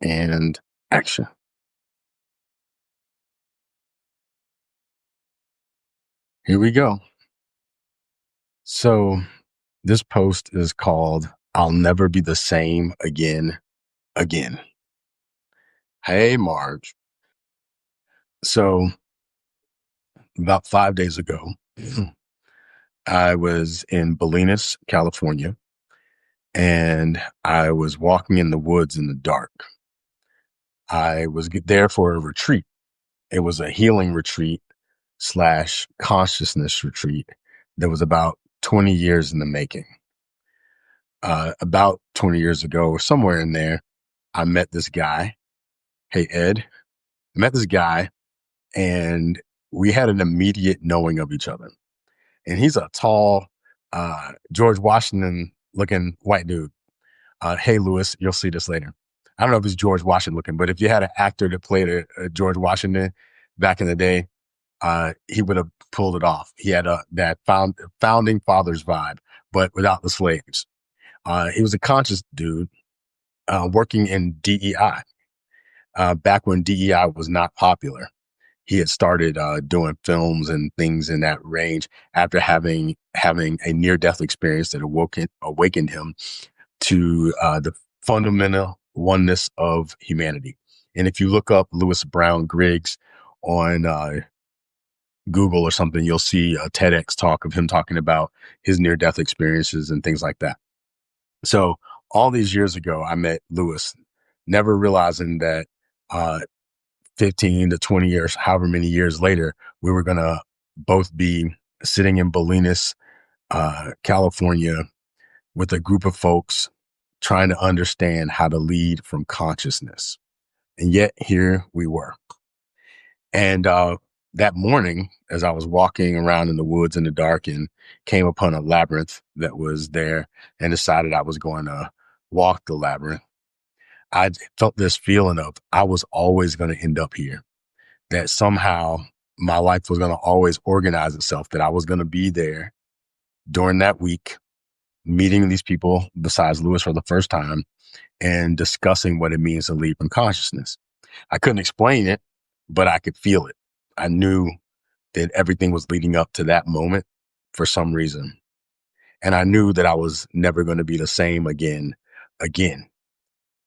and action. Here we go. So this post is called I'll Never Be the Same Again, Again. Hey, Marge. So about 5 days ago, I was in Bolinas, California, and I was walking in the woods in the dark. I was there for a retreat. It was a healing retreat slash consciousness retreat that was about 20 years in the making. About 20 years ago, or somewhere in there, I met this guy. Hey, Ed. I met this guy and we had an immediate knowing of each other. And he's a tall, George Washington looking white dude. Hey, Lewis, you'll see this later. I don't know if it's George Washington looking, but if you had an actor that played a George Washington back in the day, he would have pulled it off. He had that founding fathers vibe, but without the slaves. He was a conscious dude working in DEI back when DEI was not popular. He had started doing films and things in that range after having a near-death experience that awakened him to the fundamental oneness of humanity. And if you look up Lewis Brown Griggs on Google or something, you'll see a TEDx talk of him talking about his near-death experiences and things like that. So all these years ago, I met Lewis, never realizing that 15 to 20 years, however many years later, we were going to both be sitting in Bolinas, California, with a group of folks trying to understand how to lead from consciousness. And yet here we were. And that morning, as I was walking around in the woods in the dark and came upon a labyrinth that was there and decided I was going to walk the labyrinth, I felt this feeling of I was always going to end up here, that somehow my life was going to always organize itself, that I was going to be there during that week, meeting these people besides Lewis for the first time and discussing what it means to lead from consciousness. I couldn't explain it, but I could feel it. I knew that everything was leading up to that moment for some reason. And I knew that I was never going to be the same again.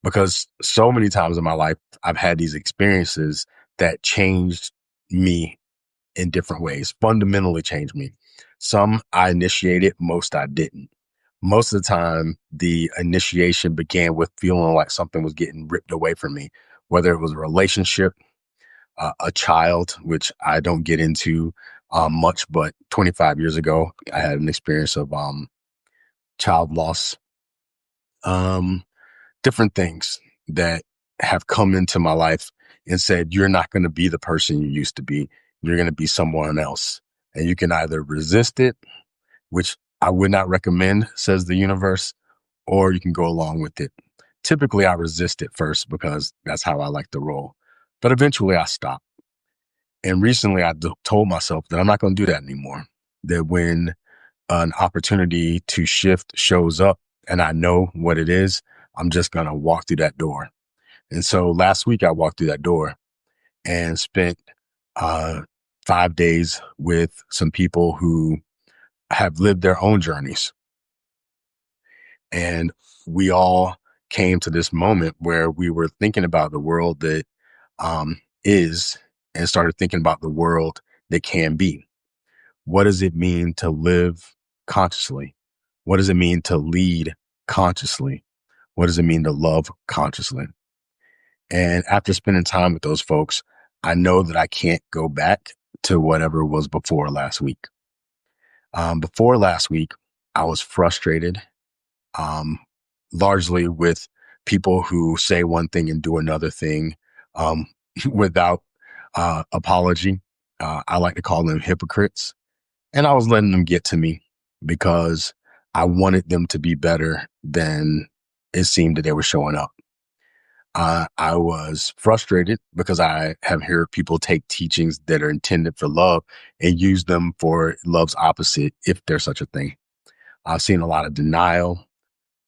Because so many times in my life, I've had these experiences that changed me in different ways, fundamentally changed me. Some I initiated, most I didn't. Most of the time, the initiation began with feeling like something was getting ripped away from me, whether it was a relationship, a child, which I don't get into much, but 25 years ago, I had an experience of child loss. Different things that have come into my life and said, you're not going to be the person you used to be. You're going to be someone else. And you can either resist it, which I would not recommend, says the universe, or you can go along with it. Typically, I resist it first because that's how I like to roll. But eventually I stop. And recently I told myself that I'm not going to do that anymore. That when an opportunity to shift shows up and I know what it is, I'm just going to walk through that door. And so last week I walked through that door and spent 5 days with some people who have lived their own journeys. And we all came to this moment where we were thinking about the world that is and started thinking about the world that can be. What does it mean to live consciously? What does it mean to lead consciously? What does it mean to love consciously? And after spending time with those folks, I know that I can't go back to whatever was before last week. Before last week, I was frustrated, largely with people who say one thing and do another thing without apology. I like to call them hypocrites. And I was letting them get to me because I wanted them to be better than it seemed that they were showing up. I was frustrated because I have heard people take teachings that are intended for love and use them for love's opposite, if there's such a thing. I've seen a lot of denial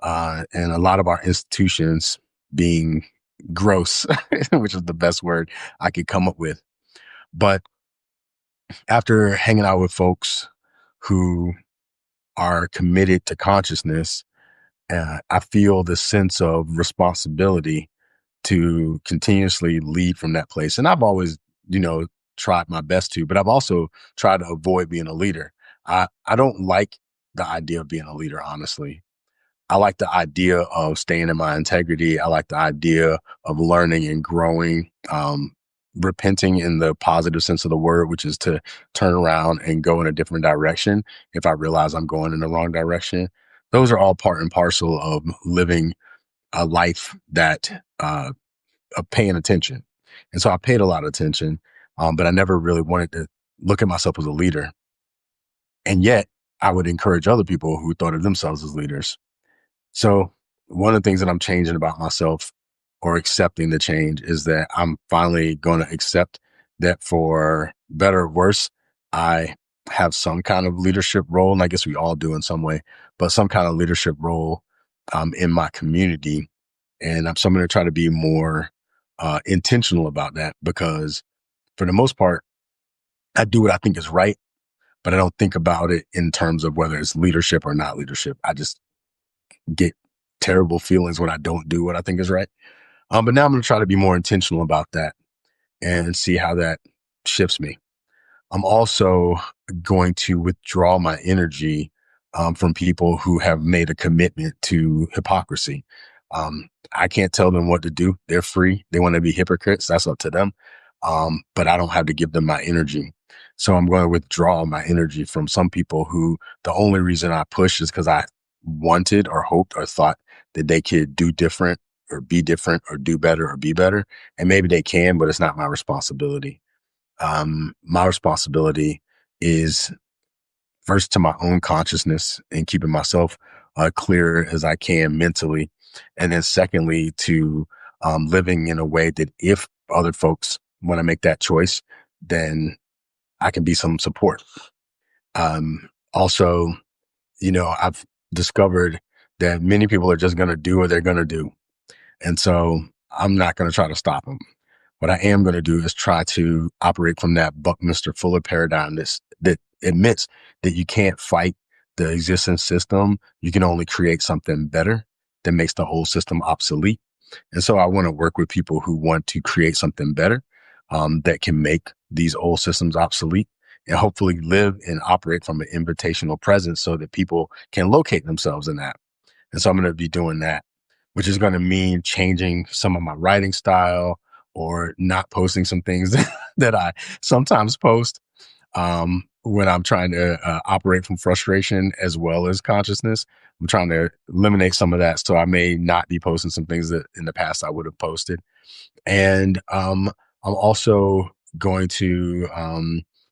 and a lot of our institutions being gross, which is the best word I could come up with. But after hanging out with folks who are committed to consciousness, I feel this sense of responsibility to continuously lead from that place. And I've always, you know, tried my best to, but I've also tried to avoid being a leader. I don't like the idea of being a leader, honestly. I like the idea of staying in my integrity. I like the idea of learning and growing, repenting in the positive sense of the word, which is to turn around and go in a different direction if I realize I'm going in the wrong direction. Those are all part and parcel of living a life that of paying attention. And so I paid a lot of attention, but I never really wanted to look at myself as a leader. And yet I would encourage other people who thought of themselves as leaders. So one of the things that I'm changing about myself or accepting the change is that I'm finally going to accept that for better or worse, I have some kind of leadership role. And I guess we all do in some way, but some kind of leadership role in my community. And so I'm going to try to be more intentional about that because for the most part, I do what I think is right, but I don't think about it in terms of whether it's leadership or not leadership. I just get terrible feelings when I don't do what I think is right. But now I'm going to try to be more intentional about that and see how that shifts me. I'm also going to withdraw my energy from people who have made a commitment to hypocrisy. I can't tell them what to do. They're free. They want to be hypocrites. That's up to them. But I don't have to give them my energy. So I'm going to withdraw my energy from some people who the only reason I push is because I wanted or hoped or thought that they could do different or be different or do better or be better. And maybe they can, but it's not my responsibility. My responsibility is first to my own consciousness and keeping myself clear as I can mentally. And then secondly, to living in a way that if other folks want to make that choice, then I can be some support. Also, you know, I've discovered that many people are just going to do what they're going to do. And so I'm not going to try to stop them. What I am going to do is try to operate from that Buckminster Fuller paradigm that admits that you can't fight the existing system. You can only create something better that makes the whole system obsolete. And so I want to work with people who want to create something better that can make these old systems obsolete and hopefully live and operate from an invitational presence so that people can locate themselves in that. And so I'm going to be doing that, which is going to mean changing some of my writing style or not posting some things that I sometimes post when I'm trying to operate from frustration as well as consciousness. I'm trying to eliminate some of that. So I may not be posting some things that in the past I would have posted. And I'm also going to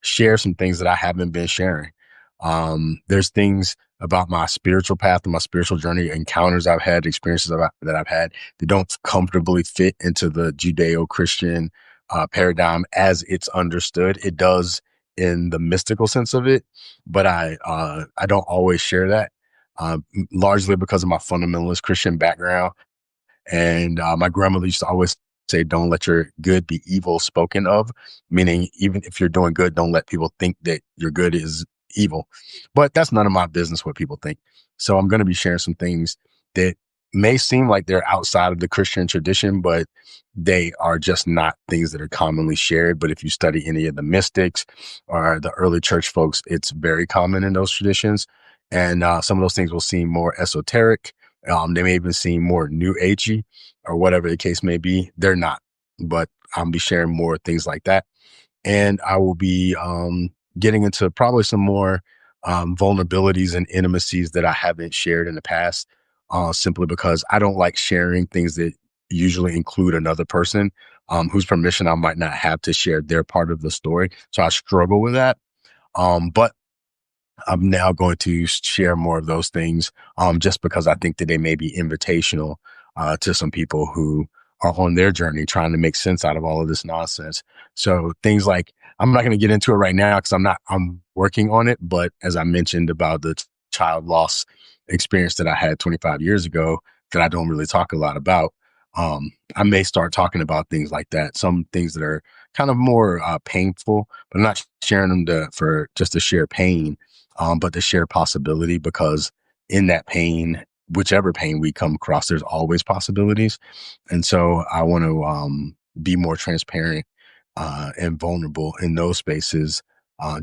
share some things that I haven't been sharing. There's things about my spiritual path and my spiritual journey, encounters I've had, experiences that I've had that don't comfortably fit into the Judeo-Christian paradigm as it's understood. It does in the mystical sense of it, but I don't always share that, largely because of my fundamentalist Christian background. And my grandmother used to always say, don't let your good be evil spoken of, meaning even if you're doing good, don't let people think that your good is evil. But that's none of my business what people think. So I'm going to be sharing some things that may seem like they're outside of the Christian tradition, but they are just not things that are commonly shared. But if you study any of the mystics or the early church folks, it's very common in those traditions. And some of those things will seem more esoteric. They may even seem more new agey or whatever the case may be. They're not, but I'll be sharing more things like that. And I will be getting into probably some more vulnerabilities and intimacies that I haven't shared in the past, simply because I don't like sharing things that usually include another person whose permission I might not have to share their part of the story. So I struggle with that. But I'm now going to share more of those things just because I think that they may be invitational to some people who are on their journey trying to make sense out of all of this nonsense. So things like, I'm not going to get into it right now because I'm working on it. But as I mentioned about the child loss experience that I had 25 years ago that I don't really talk a lot about, I may start talking about things like that, some things that are kind of more painful, but I'm not sharing them for just to share pain, but to share possibility, because in that pain, whichever pain we come across, there's always possibilities. And so I want to be more transparent and vulnerable in those spaces,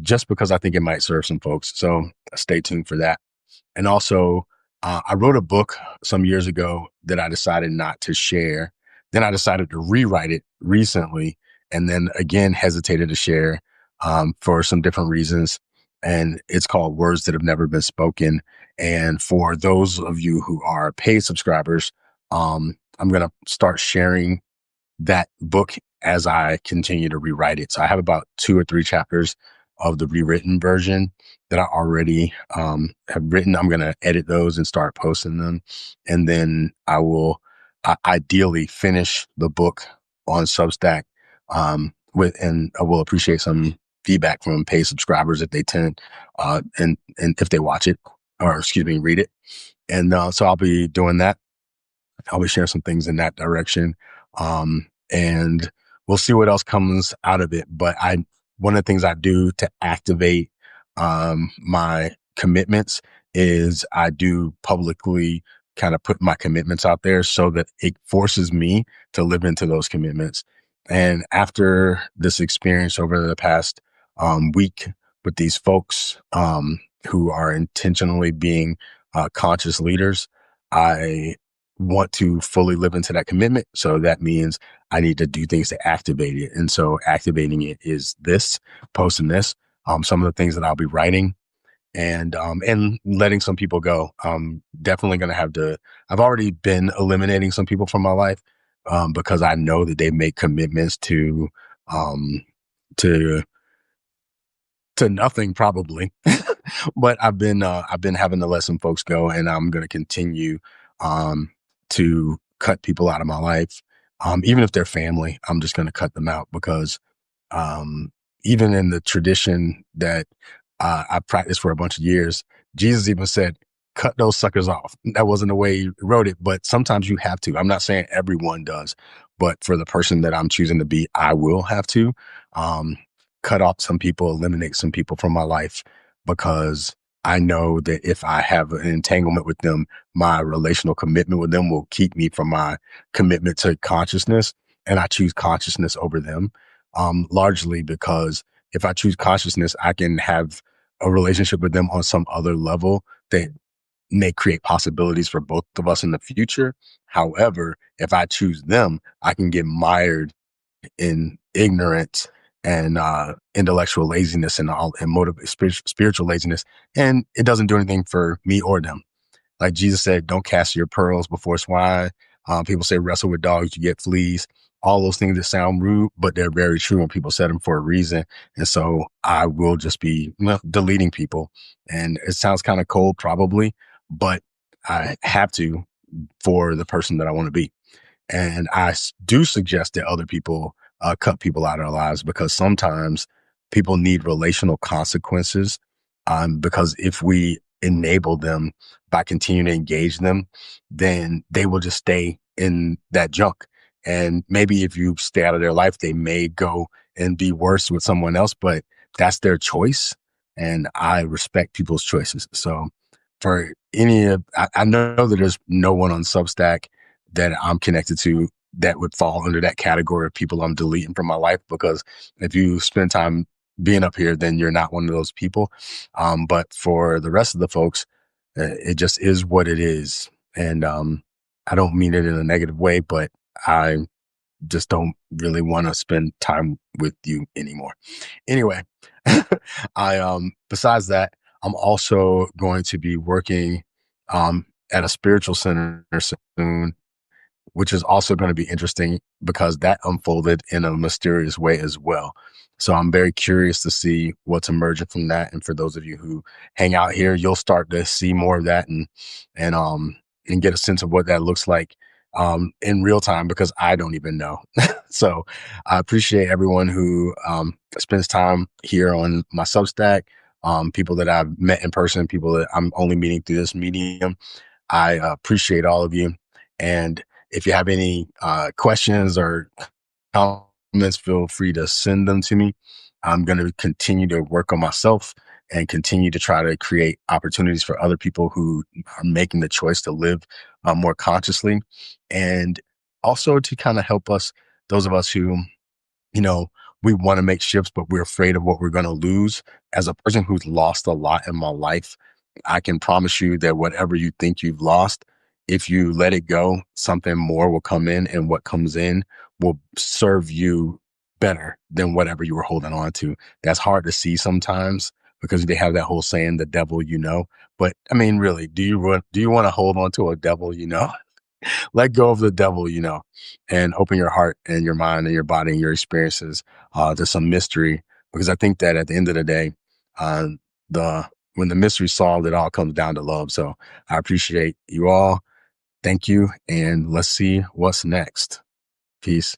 just because I think it might serve some folks. So stay tuned for that. And also, I wrote a book some years ago that I decided not to share. Then I decided to rewrite it recently, and then again hesitated to share for some different reasons. And it's called Words That Have Never Been Spoken. And for those of you who are paid subscribers, I'm going to start sharing that book as I continue to rewrite it. So I have about 2 or 3 chapters of the rewritten version that I already have written. I'm going to edit those and start posting them. And then I will ideally finish the book on Substack and I will appreciate some feedback from paid subscribers if they tend and if they watch it, or excuse me, read it. And so I'll be doing that. I'll be sharing some things in that direction. And we'll see what else comes out of it. But one of the things I do to activate, my commitments is I do publicly kind of put my commitments out there so that it forces me to live into those commitments. And after this experience over the past, week with these folks, who are intentionally being, conscious leaders, I want to fully live into that commitment. So that means I need to do things to activate it. And so activating it is this, posting this, some of the things that I'll be writing, and letting some people go. Definitely going to I've already been eliminating some people from my life, because I know that they make commitments um, to, to nothing probably. But I've been having to let some folks go, and I'm going to continue um to cut people out of my life, even if they're family. I'm just going to cut them out, because um even in the tradition that I practiced for a bunch of years, Jesus even said, cut those suckers off. That wasn't the way he wrote it, but sometimes you have to. I'm not saying everyone does, but for the person that I'm choosing to be, I will have to um cut off some people, eliminate some people from my life, because I know that if I have an entanglement with them, my relational commitment with them will keep me from my commitment to consciousness. And I choose consciousness over them, largely because if I choose consciousness, I can have a relationship with them on some other level that may create possibilities for both of us in the future. However, if I choose them, I can get mired in ignorance and intellectual laziness and spiritual laziness, and it doesn't do anything for me or them. Like Jesus said, don't cast your pearls before swine. People say wrestle with dogs, you get fleas. All those things that sound rude, but they're very true, and people said them for a reason. And so I will just be, deleting people. And it sounds kind of cold, probably, but I have to, for the person that I want to be. And I do suggest that other people cut people out of our lives, because sometimes people need relational consequences. Because if we enable them by continuing to engage them, then they will just stay in that junk. And maybe if you stay out of their life, they may go and be worse with someone else, but that's their choice. And I respect people's choices. So for I know that there's no one on Substack that I'm connected to that would fall under that category of people I'm deleting from my life, because if you spend time being up here, then you're not one of those people. But for the rest of the folks, it just is what it is. And I don't mean it in a negative way, but I just don't really want to spend time with you anymore. Anyway, besides that, I'm also going to be working at a spiritual center soon, which is also going to be interesting because that unfolded in a mysterious way as well. So I'm very curious to see what's emerging from that. And for those of you who hang out here, you'll start to see more of that and get a sense of what that looks like in real time, because I don't even know. So I appreciate everyone who spends time here on my Substack, people that I've met in person, people that I'm only meeting through this medium. I appreciate all of you. And If you have any questions or comments, feel free to send them to me. I'm going to continue to work on myself and continue to try to create opportunities for other people who are making the choice to live more consciously, and also to kind of help us, those of us who, you know, we want to make shifts, but we're afraid of what we're going to lose. As a person who's lost a lot in my life, I can promise you that whatever you think you've lost, if you let it go, something more will come in, and what comes in will serve you better than whatever you were holding on to. That's hard to see sometimes because they have that whole saying, the devil you know. But I mean, really, do you want to hold on to a devil you know? Let go of the devil, and open your heart and your mind and your body and your experiences to some mystery. Because I think that at the end of the day, uh, the when the mystery's solved, it all comes down to love. So I appreciate you all. Thank you. And let's see what's next. Peace.